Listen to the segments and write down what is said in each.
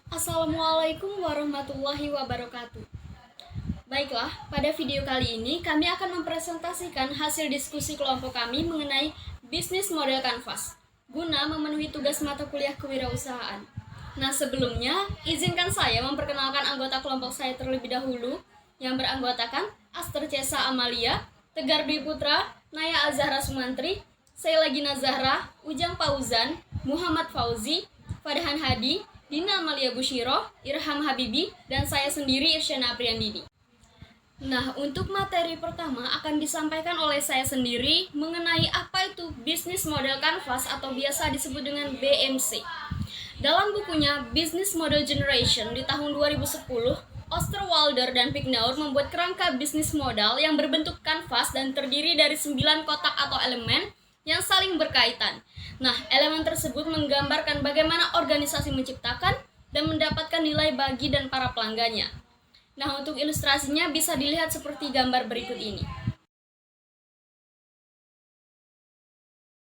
Assalamualaikum warahmatullahi wabarakatuh. Baiklah, pada video kali ini kami akan mempresentasikan hasil diskusi kelompok kami mengenai bisnis model kanvas guna memenuhi tugas mata kuliah kewirausahaan. Nah, sebelumnya izinkan saya memperkenalkan anggota kelompok saya terlebih dahulu yang beranggotakan Aster Cesa Amalia, Tegar Dwi Putra, Naya Azahra Sumantri, Sheila Gina Zahra, Ujang Fauzan, Muhammad Fauzi, Farhan Hadi, Dina Amalia Bushiro, Irham Habibi, dan saya sendiri Irsyana Apriandini. Nah, untuk materi pertama akan disampaikan oleh saya sendiri mengenai apa itu bisnis model kanvas atau biasa disebut dengan BMC. Dalam bukunya Business Model Generation di tahun 2010, Osterwalder dan Pigneur membuat kerangka bisnis modal yang berbentuk kanvas dan terdiri dari 9 kotak atau elemen yang saling berkaitan. Nah, elemen tersebut menggambarkan bagaimana organisasi menciptakan dan mendapatkan nilai bagi dan para pelanggannya. Nah, untuk ilustrasinya bisa dilihat seperti gambar berikut ini.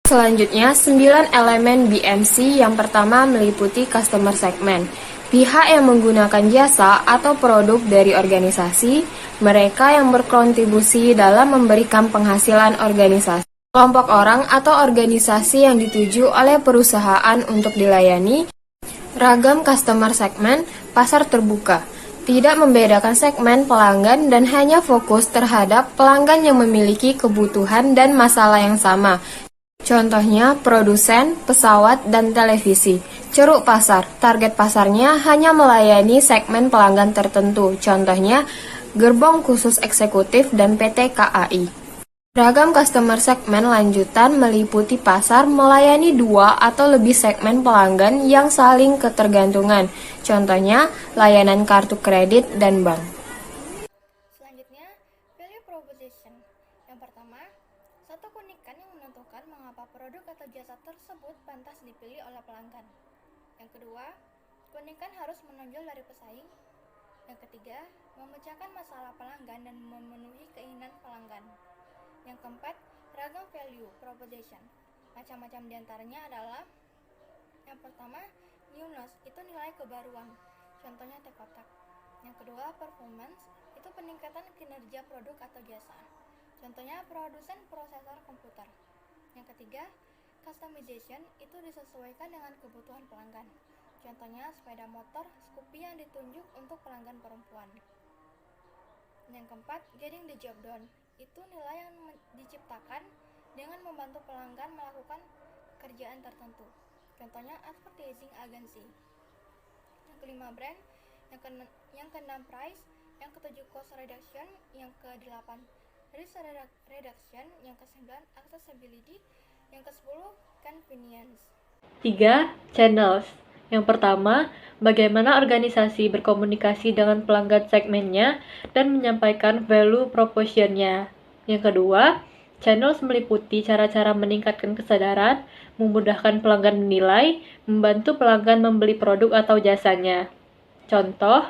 Selanjutnya, 9 elemen BMC yang pertama meliputi customer segment. Pihak yang menggunakan jasa atau produk dari organisasi, mereka yang berkontribusi dalam memberikan penghasilan organisasi. Kelompok orang atau organisasi yang dituju oleh perusahaan untuk dilayani. Ragam customer segment, pasar terbuka. Tidak membedakan segmen pelanggan dan hanya fokus terhadap pelanggan yang memiliki kebutuhan dan masalah yang sama. Contohnya produsen, pesawat, dan televisi. Ceruk pasar, target pasarnya hanya melayani segmen pelanggan tertentu. Contohnya gerbong khusus eksekutif dan PT KAI. Ragam customer segment lanjutan meliputi pasar melayani 2 atau lebih segmen pelanggan yang saling ketergantungan. Contohnya, layanan kartu kredit dan bank. Selanjutnya, value proposition. Yang pertama, satu keunikan yang menentukan mengapa produk atau jasa tersebut pantas dipilih oleh pelanggan. Yang kedua, keunikan harus menonjol dari pesaing. Yang ketiga, memecahkan masalah pelanggan dan memenuhi keinginan pelanggan. Yang keempat, ragam value proposition. Macam-macam diantaranya adalah yang pertama, newness, itu nilai kebaruan. Contohnya teh kotak. Yang kedua, performance, itu peningkatan kinerja produk atau jasa. Contohnya produsen prosesor komputer. Yang ketiga, customization, itu disesuaikan dengan kebutuhan pelanggan. Contohnya sepeda motor Scoopy yang ditunjuk untuk pelanggan perempuan. Yang keempat, getting the job done, itu nilai yang diciptakan dengan membantu pelanggan melakukan kerjaan tertentu. Contohnya advertising agency. Yang kelima, brand. Yang keenam, price. Yang ketujuh, cost reduction. Yang ke-8, risk reduction. Yang ke-9, accessibility. Yang ke-10, convenience. 3. Channels. Yang pertama, bagaimana organisasi berkomunikasi dengan pelanggan segmennya dan menyampaikan value proposition-nya. Yang kedua, channels meliputi cara-cara meningkatkan kesadaran, memudahkan pelanggan menilai, membantu pelanggan membeli produk atau jasanya. Contoh,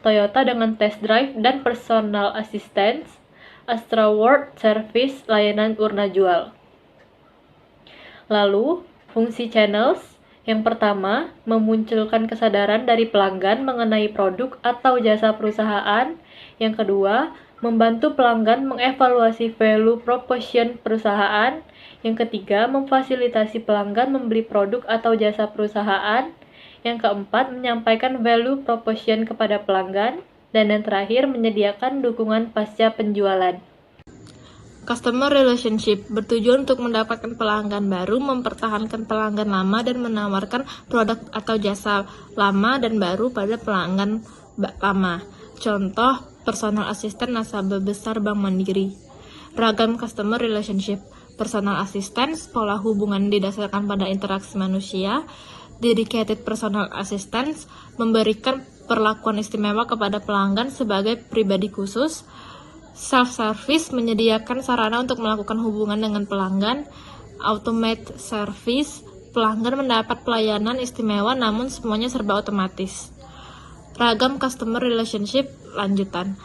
Toyota dengan test drive dan personal assistance, Astra World Service layanan urna jual. Lalu, fungsi channels. Yang pertama, memunculkan kesadaran dari pelanggan mengenai produk atau jasa perusahaan. Yang kedua, membantu pelanggan mengevaluasi value proposition perusahaan. Yang ketiga, memfasilitasi pelanggan membeli produk atau jasa perusahaan. Yang keempat, menyampaikan value proposition kepada pelanggan. Dan yang terakhir, menyediakan dukungan pasca penjualan. Customer relationship bertujuan untuk mendapatkan pelanggan baru, mempertahankan pelanggan lama, dan menawarkan produk atau jasa lama dan baru pada pelanggan lama. Contoh, personal assistant nasabah besar Bank Mandiri. Ragam customer relationship. Personal assistance, pola hubungan didasarkan pada interaksi manusia. Dedicated personal assistance, memberikan perlakuan istimewa kepada pelanggan sebagai pribadi khusus. Self-service, menyediakan sarana untuk melakukan hubungan dengan pelanggan. Automate service, pelanggan mendapat pelayanan istimewa namun semuanya serba otomatis. Ragam customer relationship lanjutan.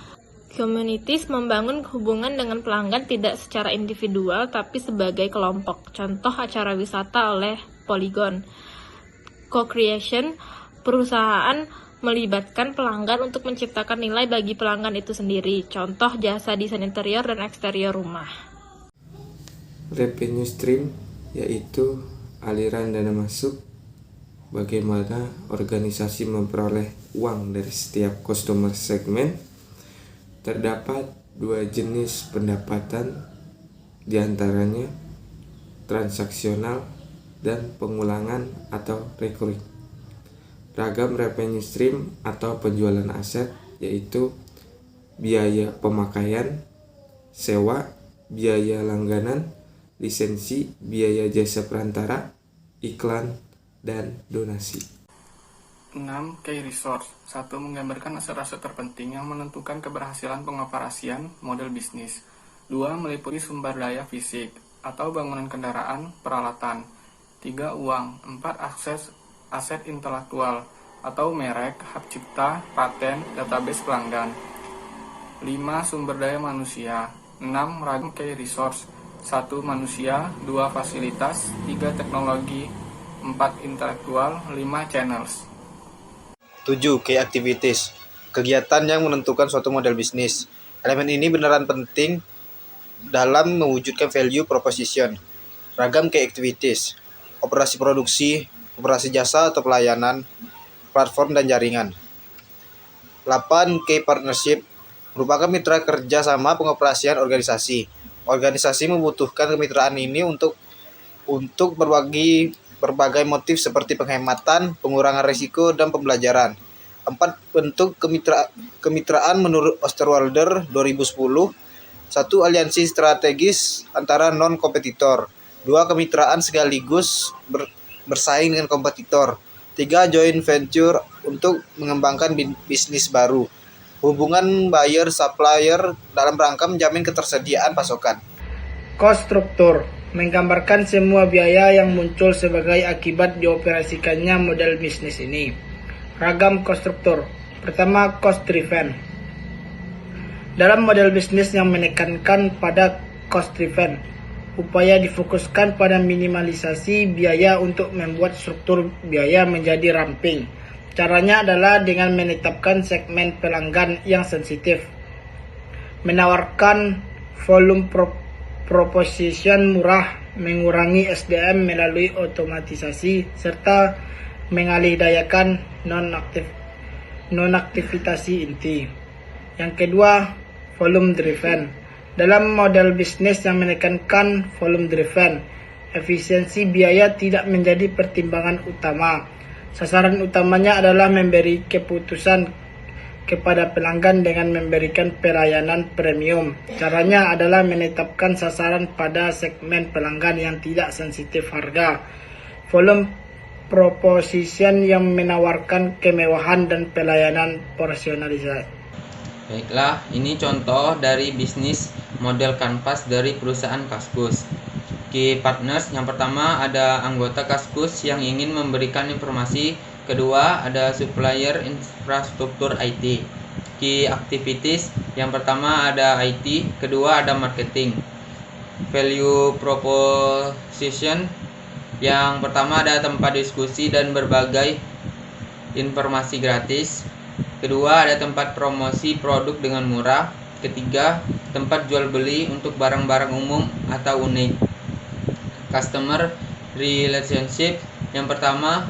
Communities, membangun hubungan dengan pelanggan tidak secara individual tapi sebagai kelompok. Contoh, acara wisata oleh Polygon. Co-creation, perusahaan melibatkan pelanggan untuk menciptakan nilai bagi pelanggan itu sendiri. Contoh jasa desain interior dan eksterior rumah. Revenue stream yaitu aliran dana masuk, bagaimana organisasi memperoleh uang dari setiap customer segmen. Terdapat dua jenis pendapatan, diantaranya transaksional dan pengulangan atau recurring. Ragam revenue stream atau penjualan aset yaitu biaya pemakaian, sewa, biaya langganan, lisensi, biaya jasa perantara, iklan, dan donasi. 6. Key resource. 1. Menggambarkan aset-aset terpenting yang menentukan keberhasilan pengoperasian model bisnis. 2. Meliputi sumber daya fisik atau bangunan kendaraan, peralatan. 3. Uang. 4. Akses aset intelektual atau merek, hak cipta, paten, database pelanggan. 5. Sumber daya manusia. 6. Ragam key resource. 1. Manusia. 2. Fasilitas. 3. Teknologi. 4. Intelektual. 5. Channels. 7. Key activities. Kegiatan yang menentukan suatu model bisnis. Elemen ini beneran penting dalam mewujudkan value proposition. Ragam key activities. Operasi produksi, operasi jasa atau pelayanan, platform dan jaringan. 8. Key partnership. Merupakan mitra kerja sama pengoperasian organisasi. Organisasi membutuhkan kemitraan ini untuk berbagai motif seperti penghematan, pengurangan risiko, dan pembelajaran. 4. Bentuk kemitraan menurut Osterwalder 2010. 1. Aliansi strategis antara non-kompetitor. 2. Kemitraan sekaligus bersaing dengan kompetitor. 3. Joint venture untuk mengembangkan bisnis baru. Hubungan buyer-supplier dalam rangka menjamin ketersediaan pasokan. Cost structure menggambarkan semua biaya yang muncul sebagai akibat dioperasikannya model bisnis ini. Ragam cost structure. Pertama, cost driven. Dalam model bisnis yang menekankan pada cost driven, upaya difokuskan pada minimalisasi biaya untuk membuat struktur biaya menjadi ramping. Caranya adalah dengan menetapkan segmen pelanggan yang sensitif, menawarkan volume proposition murah, mengurangi SDM melalui otomatisasi, serta mengalihdayakan non-aktivitas inti. Yang kedua, volume driven. Dalam model bisnis yang menekankan volume driven, efisiensi biaya tidak menjadi pertimbangan utama. Sasaran utamanya adalah memberi keputusan kepada pelanggan dengan memberikan pelayanan premium. Caranya adalah menetapkan sasaran pada segmen pelanggan yang tidak sensitif harga. Volume proposition yang menawarkan kemewahan dan pelayanan personalisasi. Baiklah, ini contoh dari bisnis model Canvas dari perusahaan Kaskus. Key partners, yang pertama ada anggota Kaskus yang ingin memberikan informasi. Kedua, ada supplier infrastruktur IT. Key activities, yang pertama ada IT, kedua ada marketing. Value proposition, yang pertama ada tempat diskusi dan berbagai informasi gratis. Kedua, ada tempat promosi produk dengan murah. Ketiga, tempat jual beli untuk barang-barang umum atau unik. Customer relationship, yang pertama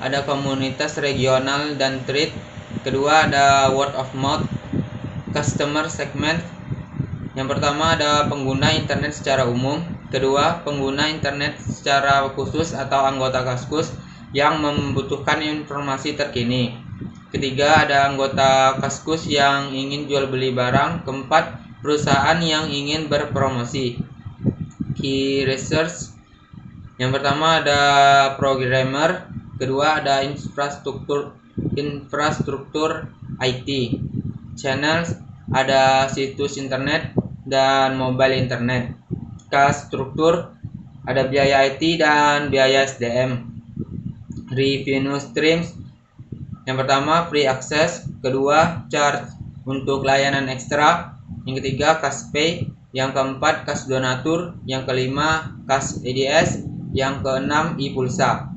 ada komunitas regional dan trade. Kedua, ada word of mouth. Customer segment, yang pertama ada pengguna internet secara umum. Kedua, pengguna internet secara khusus atau anggota Kaskus yang membutuhkan informasi terkini. Ketiga, ada anggota Kaskus yang ingin jual beli barang. Keempat, perusahaan yang ingin berpromosi. Key research, yang pertama ada programmer. Kedua, ada infrastruktur IT. Channels, ada situs internet dan mobile internet. Cost struktur, ada biaya IT dan biaya SDM. Revenue streams, yang pertama free access, kedua charge untuk layanan ekstra, yang ketiga cash pay, yang keempat cash donatur, yang kelima cash EDS, yang keenam e-pulsa.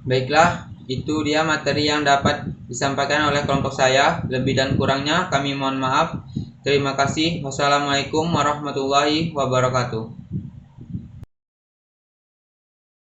Baiklah, itu dia materi yang dapat disampaikan oleh kelompok saya. Lebih dan kurangnya kami mohon maaf. Terima kasih. Wassalamualaikum warahmatullahi wabarakatuh.